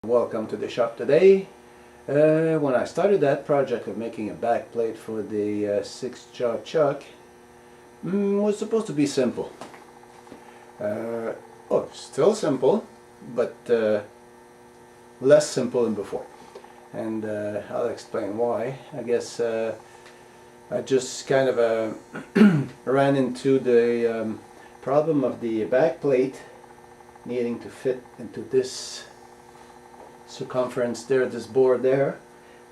Welcome to the shop today. When I started that project of making a back plate for the 6-jaw chuck, was supposed to be simple. Still simple, but less simple than before. And I'll explain why. I guess I just kind of ran into the problem of the back plate needing to fit into this circumference there, this board there.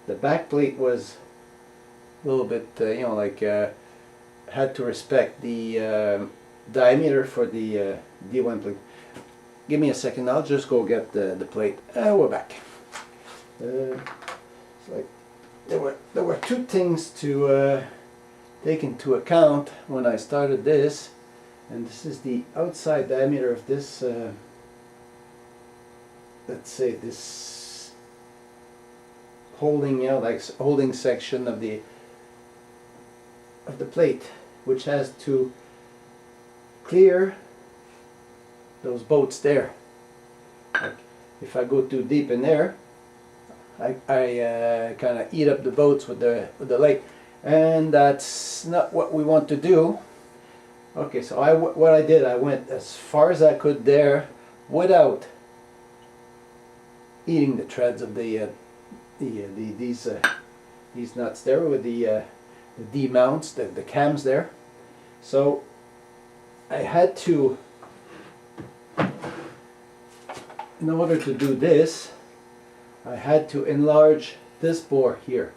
The back plate was a little bit, had to respect the diameter for the dismantling. Give me a second, I'll just go get the plate. We're back. It's like there were two things to take into account when I started this, and this is the outside diameter of this. Let's say this holding, holding section of the plate, which has to clear those bolts there. Like if I go too deep in there, I kind of eat up the bolts with the lathe, and that's not what we want to do. Okay, so what I did, I went as far as I could there without eating the threads of these nuts there with the D mounts, the cams there. So I had to, in order to do this, I had to enlarge this bore here.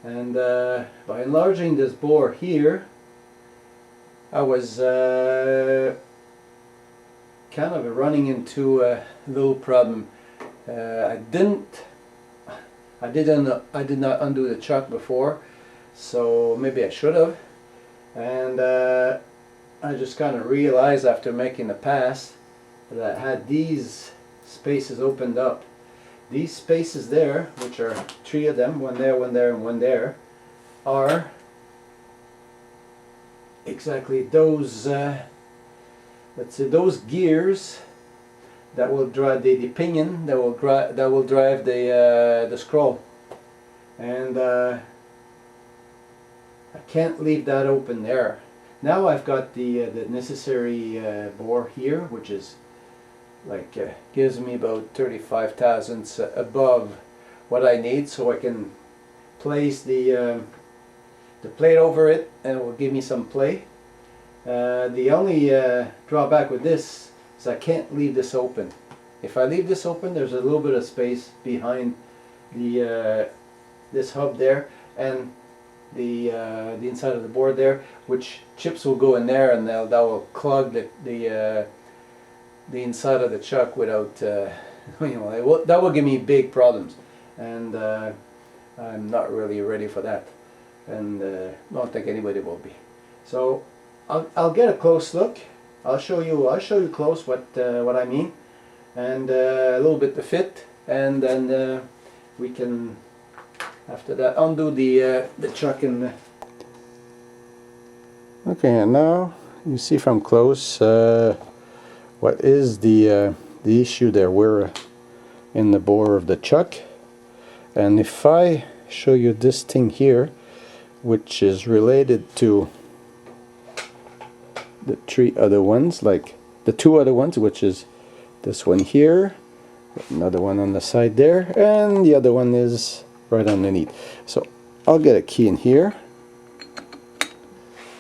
And by enlarging this bore here, I was kind of running into a little problem. I did not undo the chuck before, so maybe I should have. And I just kind of realized after making the pass that I had these spaces opened up. These spaces there, which are 3 of them, one there, one there, and one there, are exactly those, let's say, those gears that will drive the pinion, that will drive the scroll. And I can't leave that open there. Now I've got the necessary bore here, which is like gives me about 35 thousandths above what I need, so I can place the plate over it, and it will give me some play. The only drawback with this is I can't leave this open. If I leave this open, there's a little bit of space behind the this hub there and the inside of the board there, which chips will go in there, and that will clog the inside of the chuck without that will give me big problems, and I'm not really ready for that, and don't think anybody will be. So I'll get a close look. I'll show you close what I mean, and a little bit the fit, and then we can after that undo the chuck in. Okay, and now you see from close what is the issue there. We're in the bore of the chuck, and if I show you this thing here, which is related to the 3 other ones, like the 2 other ones, which is this one here, another one on the side there, and the other one is right underneath. So I'll get a key in here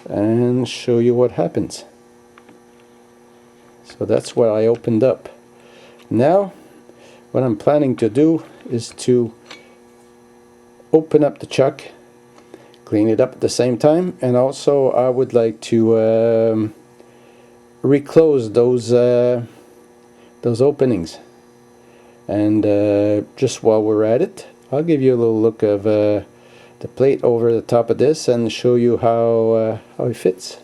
and show you what happens. So that's what I opened up. Now what I'm planning to do is to open up the chuck, clean it up at the same time, and also I would like to reclose those openings. And just while we're at it, I'll give you a little look of the plate over the top of this and show you how it fits.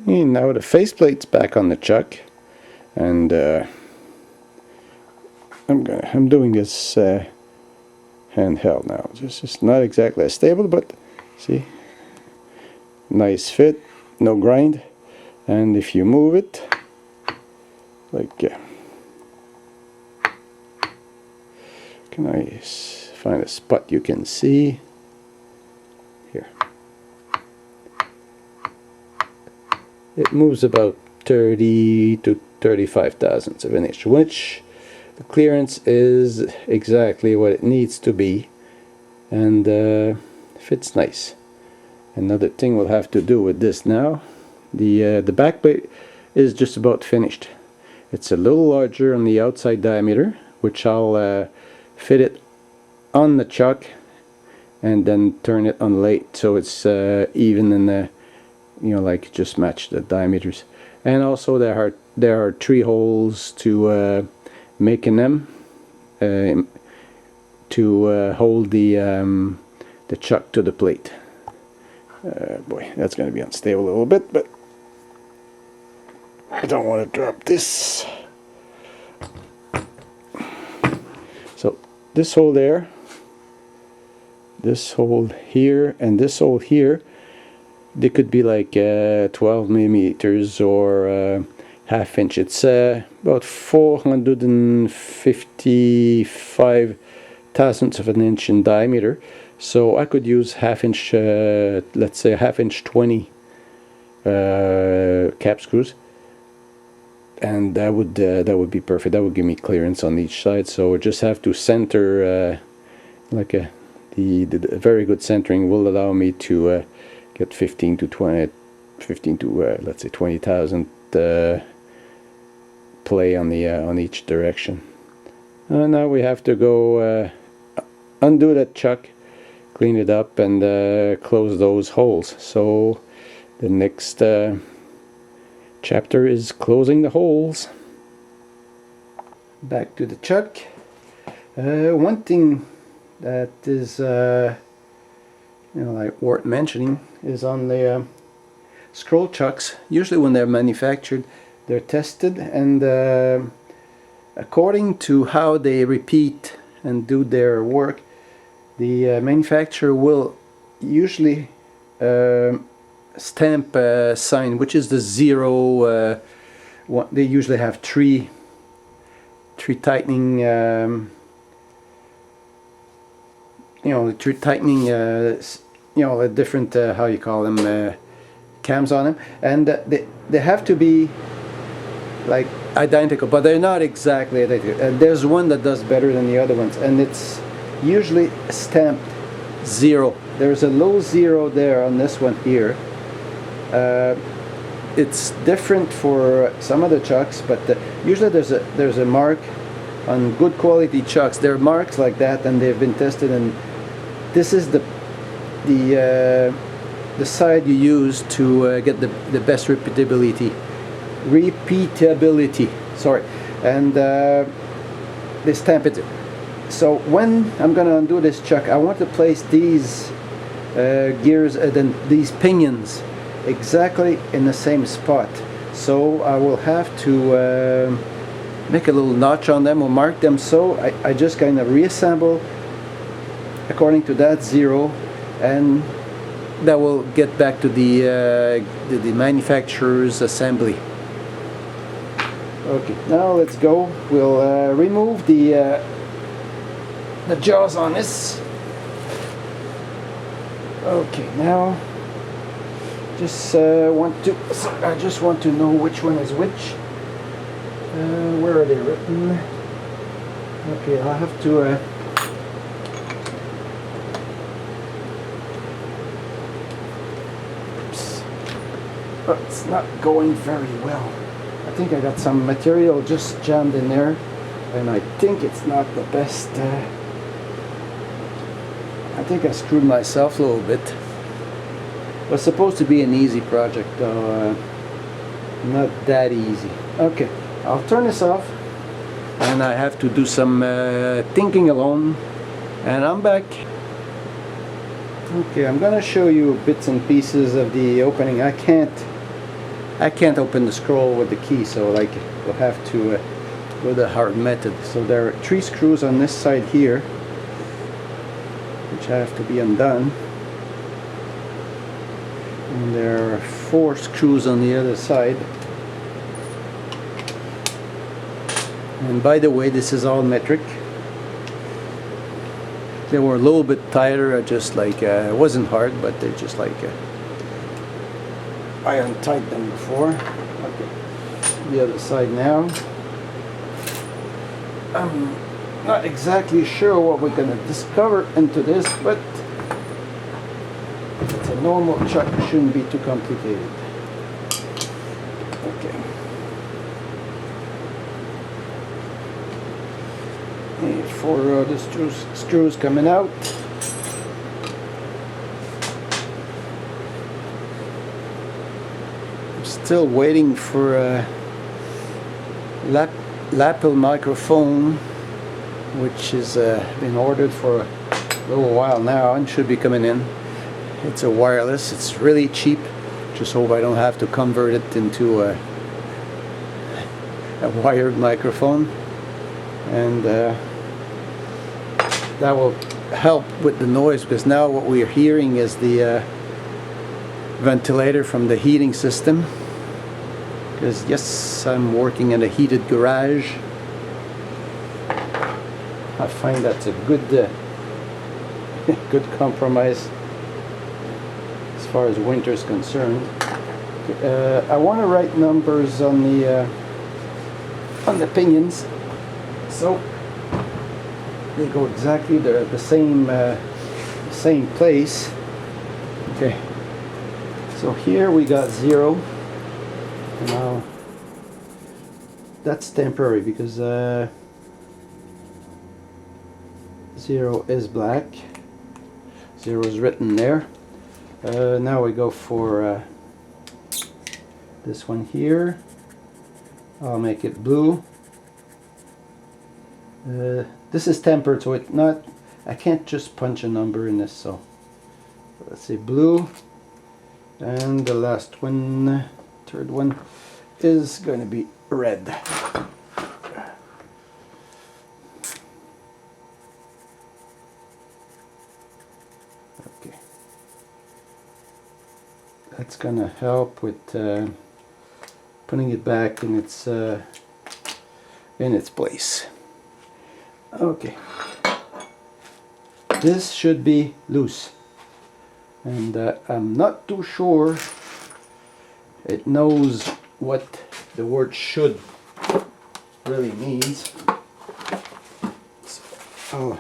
And now the faceplate's back on the chuck, and I'm doing this handheld now. Just not exactly as stable, but see, nice fit, no grind, and if you move it, like can I find a spot you can see here? It moves about 30 to 35 thousandths of an inch, which the clearance is exactly what it needs to be, and fits nice. Another thing we'll have to do with this now, the back plate is just about finished. It's a little larger on the outside diameter, which I'll fit it on the chuck and then turn it on lathe so it's even in the, you know, like just match the diameters. And also there are 3 holes to make in them to hold the chuck to the plate. Boy, that's going to be unstable a little bit, but I don't want to drop this. So this hole there, this hole here, and this hole here, they could be like 12 millimeters or half inch. It's about 455 thousandths of an inch in diameter. So I could use half inch, let's say half inch 20 cap screws, and that would be perfect. That would give me clearance on each side. So I just have to center, like the very good centering will allow me to get 15 to let's say 20 thousandth play on the on each direction. Now we have to go undo that chuck, clean it up, and close those holes. So the next chapter is closing the holes. Back to the chuck. One thing that is like worth mentioning is on the scroll chucks. Usually when they're manufactured, they're tested, and according to how they repeat and do their work, the manufacturer will usually stamp a sign, which is the 0. They usually have three tightening, three tightening, different how you call them, cams on them, and they have to be like identical, but they're not exactly identical. There's one that does better than the other ones, and it's usually stamped 0. There's a low 0 there on this one here. It's different for some of the chucks, but usually there's a mark on good quality chucks. There are marks like that, and they've been tested, and this is the side you use to get the best repeatability. Sorry, and they stamp it. So when I'm gonna undo this chuck, I want to place these gears and these pinions exactly in the same spot. So I will have to make a little notch on them or mark them. So I just kind of reassemble according to that 0, and that will get back to the manufacturer's assembly. Okay, now let's go. We'll remove the jaws on this. Okay, now I just want to know which one is which. Where are they written? Okay, I'll have to oops. Oh, it's not going very well. I think I got some material just jammed in there, and I think it's not the best. I think I screwed myself a little bit. It was supposed to be an easy project, though not that easy. Okay, I'll turn this off, and I have to do some thinking alone, and I'm back. Okay, I'm gonna show you bits and pieces of the opening. I can't open the scroll with the key, so like we'll have to go the hard method. So there are 3 screws on this side here, which have to be undone, and there are 4 screws on the other side. And by the way, this is all metric. They were a little bit tighter, just like it wasn't hard, but they're just like I untied them before. Okay, the other side now. I'm not exactly sure what we're going to discover into this, but if it's a normal chuck, it shouldn't be too complicated. Okay. For the screws coming out. I'm still waiting for a lapel microphone, which has been ordered for a little while now and should be coming in. It's a wireless. It's really cheap. Just hope I don't have to convert it into a wired microphone, and that will help with the noise, because now what we're hearing is the ventilator from the heating system. Because yes, I'm working in a heated garage. I find that's a good good compromise as far as winter is concerned. I want to write numbers on the pinions, so they go exactly the same place. Okay, so here we got 0. Now that's temporary because 0 is black. 0 is written there. Now we go for this one here. I'll make it blue. This is tempered, so it's not. I can't just punch a number in this. So let's say blue, and the last one, third one, is going to be red. Okay, that's going to help with putting it back in its place. Okay, this should be loose, and I'm not too sure it knows what the word should really means, so I'll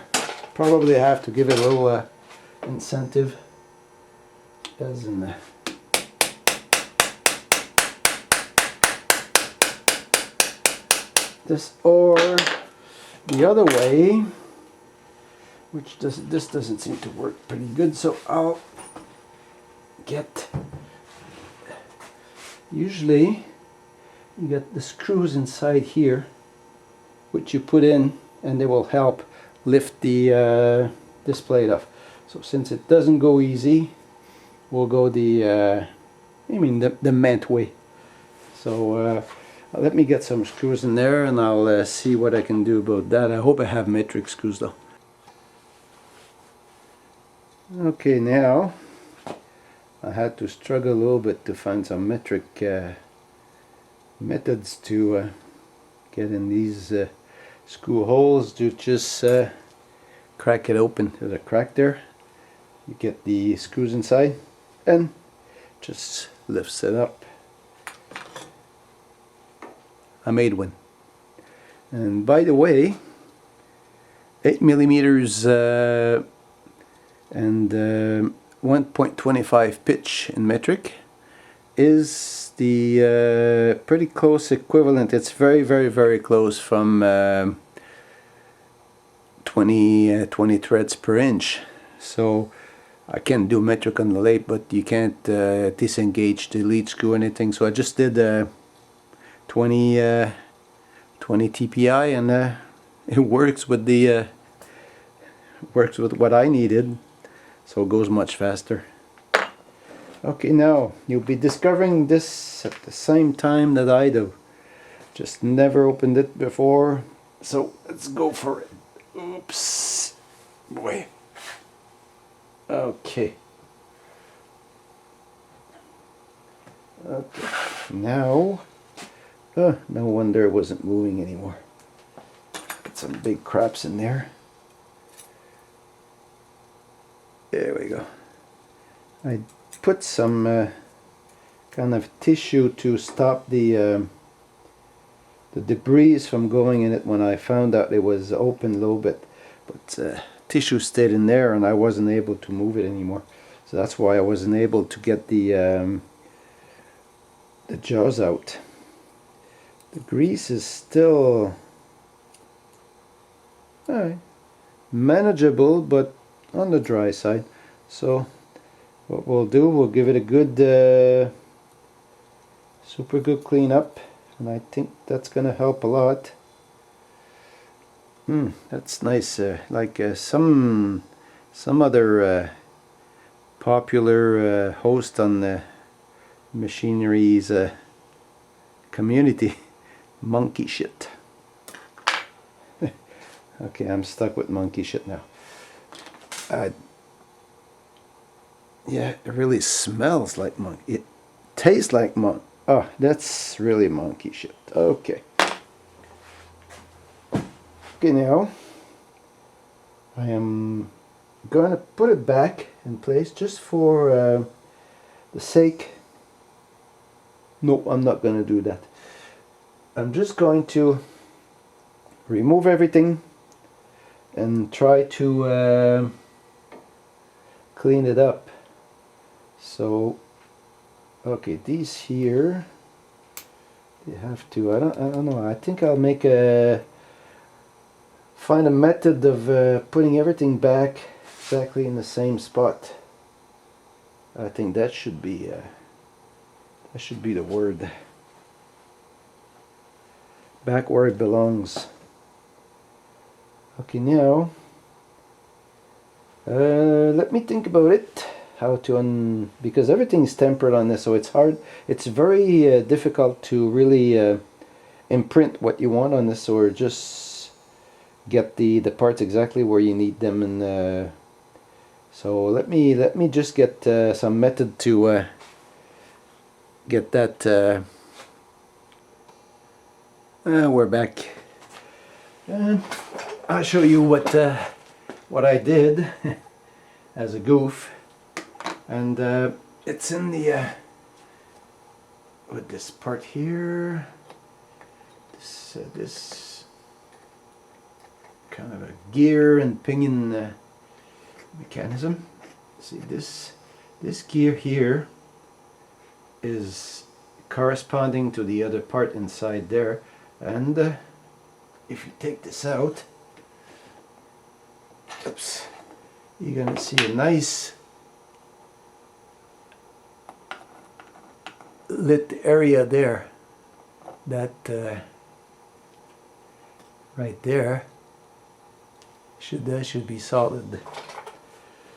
probably have to give it a little incentive, as in this, or the other way, which this doesn't seem to work pretty good, so I'll get, usually you get the screws inside here, which you put in, and they will help lift the this plate off. So since it doesn't go easy, we'll go the ment way. So let me get some screws in there, and I'll see what I can do about that. I hope I have metric screws though. Okay, now I had to struggle a little bit to find some metric methods to get in these screw holes. To just crack it open. There's a crack there. You get the screws inside and just lifts it up. I made one. And by the way, 8mm and 1.25 pitch in metric is the pretty close equivalent. It's very close from 20 threads per inch. So I can do metric on the lathe, but you can't disengage the lead screw or anything. So I just did 20 TPI, and it works with the works with what I needed, so it goes much faster. Okay, now you'll be discovering this at the same time that I do. Just never opened it before, so let's go for it. Oops, boy. Okay. Okay. Now, no wonder it wasn't moving anymore. got some big craps in there. There we go. I put some kind of tissue to stop the debris from going in it when I found out it was open a little bit, but tissue stayed in there and I wasn't able to move it anymore, so that's why I wasn't able to get the jaws out. The grease is still manageable, but on the dry side. So what we'll do, we'll give it a good super good clean up, and I think that's gonna help a lot. That's nice. Like some other popular host on the machinery's community, monkey shit. Okay, I'm stuck with monkey shit now. Yeah, it really smells like monkey. It tastes like monkey. Oh, that's really monkey shit. Okay. Okay, now I am going to put it back in place just for the sake. No, I'm not going to do that. I'm just going to remove everything and try to clean it up. So, okay, these here, they have to, I don't know, I think I'll find a method of putting everything back exactly in the same spot. I think that should be the word. Back where it belongs. Okay, now let me think about it. How to because everything is tempered on this, so it's hard. It's very difficult to really imprint what you want on this, or just get the parts exactly where you need them. And so let me just get some method to get that. We're back. I'll show you what I did as a goof, and it's in the with this part here. This kind of a gear and pinion mechanism. See, this gear here is corresponding to the other part inside there, and if you take this out, oops, you're gonna see a nice lit area there. That right there should be solid.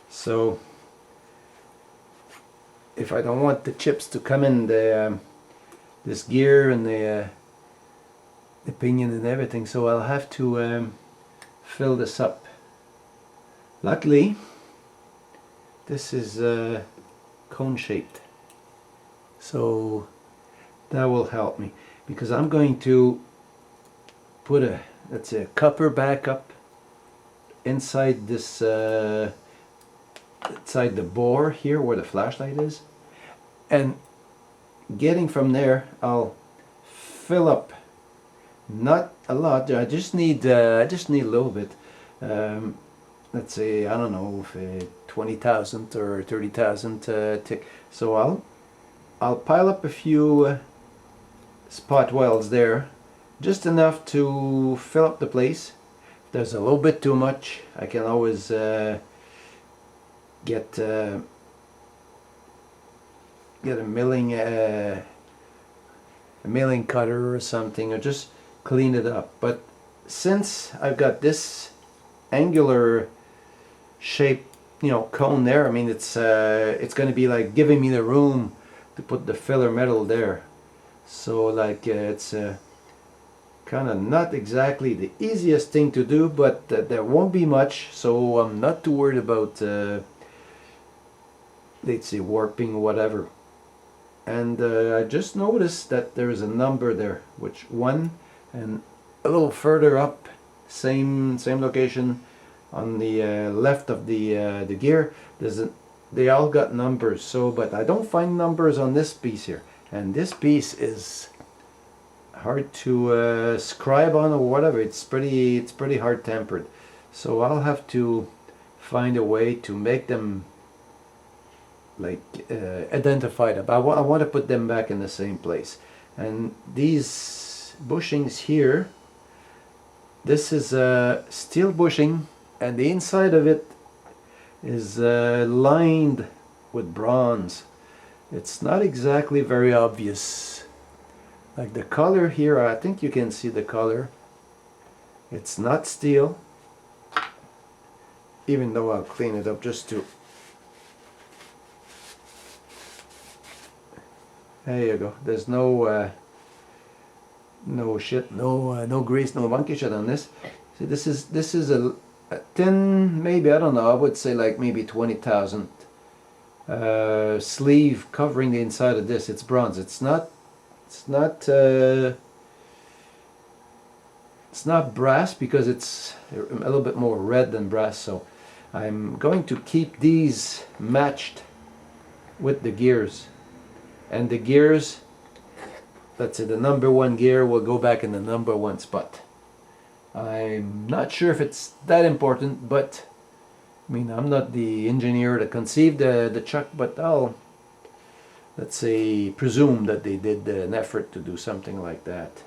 So if I don't want the chips to come in this gear and the pinion and everything, so I'll have to fill this up. Luckily, this is cone shaped, so that will help me, because I'm going to put let's say a copper backup inside this inside the bore here where the flashlight is, and getting from there I'll fill up, not a lot. I just need a little bit. Let's say, I don't know, if 20,000 or 30,000 tick. So I'll pile up a few spot welds there, just enough to fill up the place. If there's a little bit too much, I can always get a milling cutter or something, or just clean it up. But since I've got this angular shape, cone there, I mean, it's going to be like giving me the room to put the filler metal there. So like it's kind of not exactly the easiest thing to do, but there won't be much, so I'm not too worried about let's say warping or whatever. And I just noticed that there is a number there, which one, and a little further up same location on the left of the gear. They all got numbers, so but I don't find numbers on this piece here, and this piece is hard to scribe on or whatever. It's pretty hard tempered, so I'll have to find a way to make them like identify them. I want to put them back in the same place. And these bushings here, this is steel bushing, and the inside of it is lined with bronze. It's not exactly very obvious. Like the color here, I think you can see the color. It's not steel, even though I'll clean it up just to... There you go. There's no shit, no grease, no monkey shit on this. See, this is a thin, maybe, I don't know, I would say like maybe 20,000 sleeve covering the inside of this. It's bronze. It's not brass, because it's a little bit more red than brass. So I'm going to keep these matched with the gears. And the gears, let's say the number 1 gear will go back in the number 1 spot. I'm not sure if it's that important, but I mean, I'm not the engineer that conceived the chuck, but I'll, let's say, presume that they did an effort to do something like that.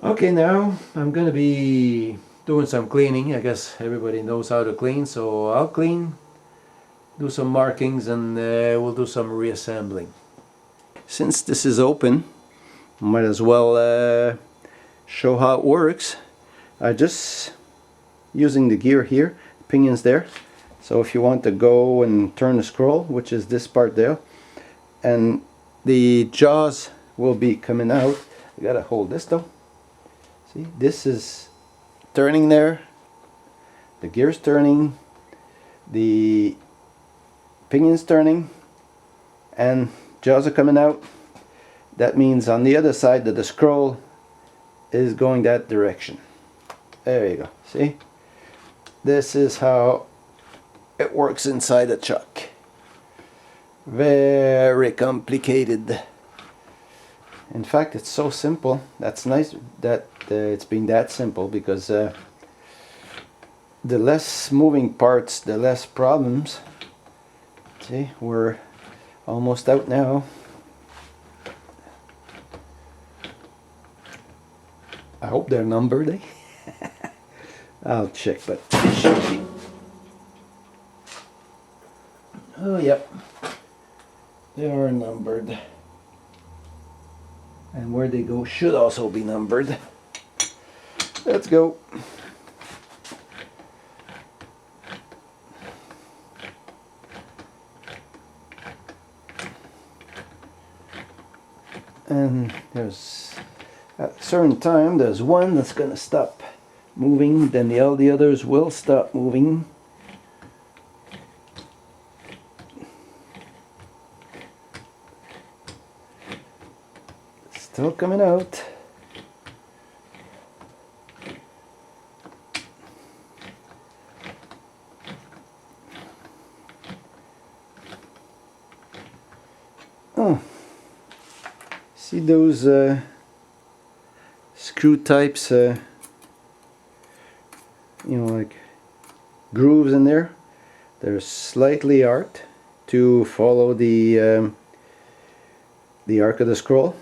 Okay, now I'm gonna be doing some cleaning. I guess everybody knows how to clean, so I'll clean, do some markings, and we'll do some reassembling. Since this is open, might as well show how it works. I just using the gear here, pinions there. So if you want to go and turn the scroll, which is this part there, and the jaws will be coming out. I gotta hold this though. See, this is turning there, the gear's turning, the pinion's turning, and jaws are coming out. That means on the other side that the scroll is going that direction. There you go. See? This is how it works inside a chuck. Very complicated. In fact, it's so simple. That's nice that it's been that simple, because the less moving parts, the less problems. See, we're almost out now. I hope they're numbered, eh? I'll check, but they should be. Oh, yep. They are numbered. And where they go should also be numbered. Let's go. And there's, at a certain time, there's one that's going to stop moving, then all the others will stop moving. Still coming out. Oh, see those screw types, you know, like grooves in there? They're slightly arced to follow the arc of the scroll,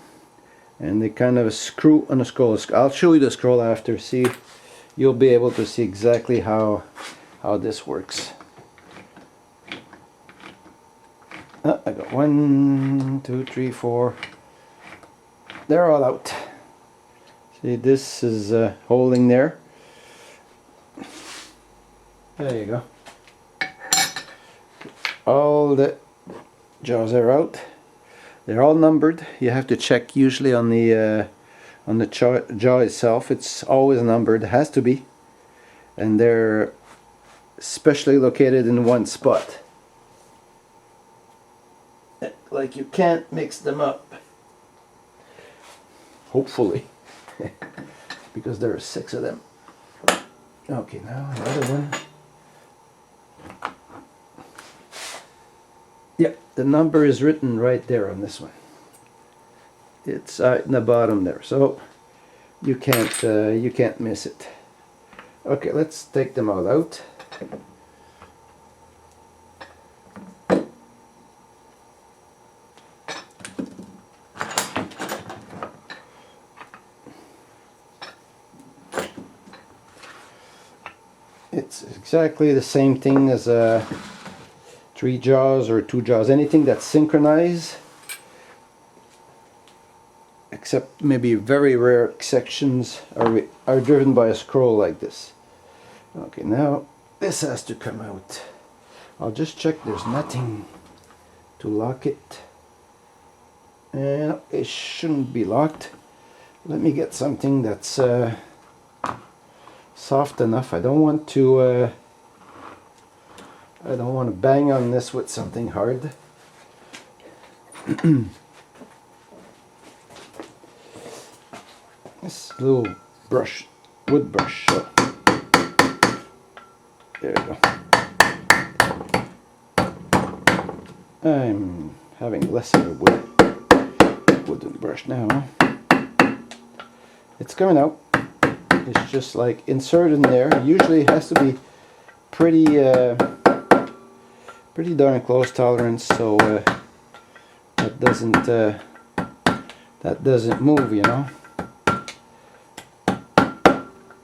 and they kind of screw on the scroll. I'll show you the scroll after. See, you'll be able to see exactly how this works. I got 1, 2, 3, 4. They're all out. See, this is holding there. There you go. All the jaws are out. They're all numbered. You have to check usually on the jaw itself. It's always numbered. It has to be. And they're specially located in one spot. Like you can't mix them up. Hopefully. because there are 6 of them. Okay, now another one. Yep, the number is written right there on this one. It's out in the bottom there, so you can't miss it. Okay, let's take them all out. It's exactly the same thing as 3 jaws or 2 jaws, anything that's synchronized, except maybe very rare sections are driven by a scroll like this. Okay, now this has to come out. I'll just check there's nothing to lock it. And it shouldn't be locked. Let me get something that's soft enough. I don't want to bang on this with something hard. This little brush, wood brush. So there we go. I'm having less of a wooden brush now. It's coming out. It's just like insert in there. Usually it has to be pretty darn close tolerance, so that doesn't move, you know.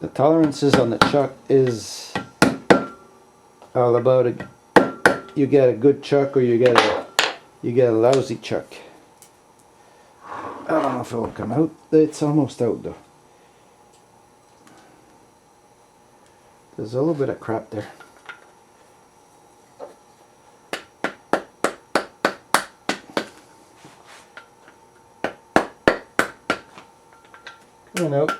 The tolerances on the chuck is all about you get a good chuck or you get a lousy chuck. I don't know if it will come out. It's almost out though. There's a little bit of crap there. Coming out.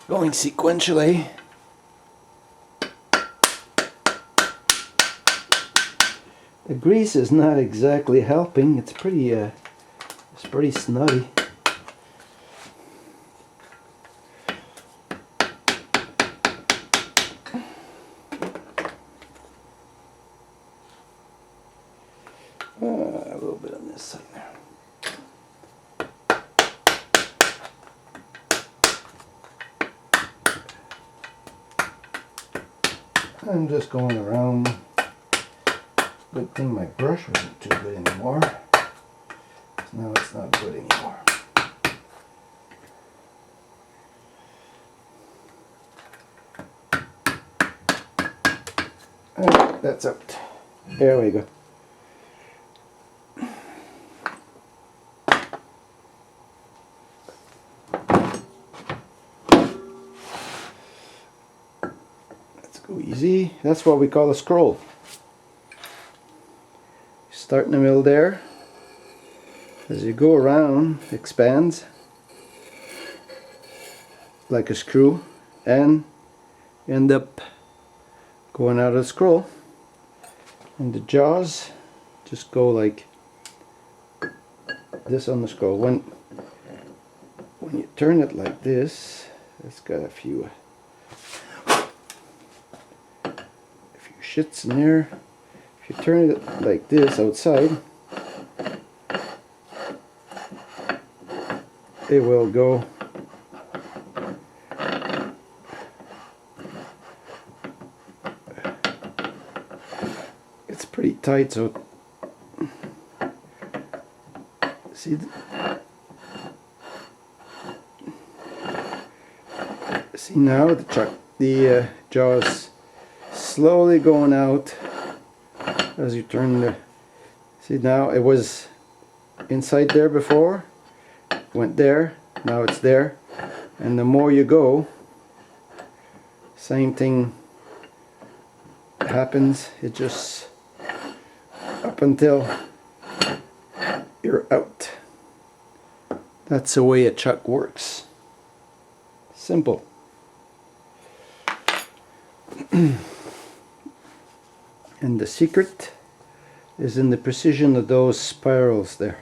Going sequentially. The grease is not exactly helping. It's pretty snotty. A little bit on this side there. I'm just going around. Good thing my brush wasn't too good anymore. Now it's not good anymore. Alright, that's out. There we go. Let's go easy. That's what we call a scroll. Start in the middle there. As you go around, it expands like a screw and end up going out of the scroll. And the jaws just go like this on the scroll. When you turn it like this, it's got a few shits in there. If you turn it like this outside, it will go it's pretty tight, so see now the jaws slowly going out as you turn the, see now it was inside there before, went there, now it's there, and the more you go, same thing happens. It just up until you're out. That's the way a chuck works. Simple. And the secret is in the precision of those spirals there.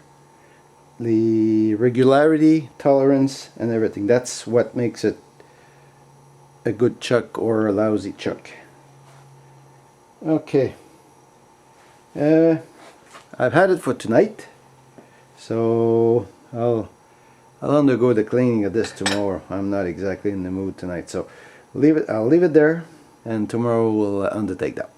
The regularity, tolerance, and everything. That's what makes it a good chuck or a lousy chuck. Okay. I've had it for tonight, so I'll undergo the cleaning of this tomorrow. I'm not exactly in the mood tonight, so I'll leave it there, and tomorrow we'll undertake that.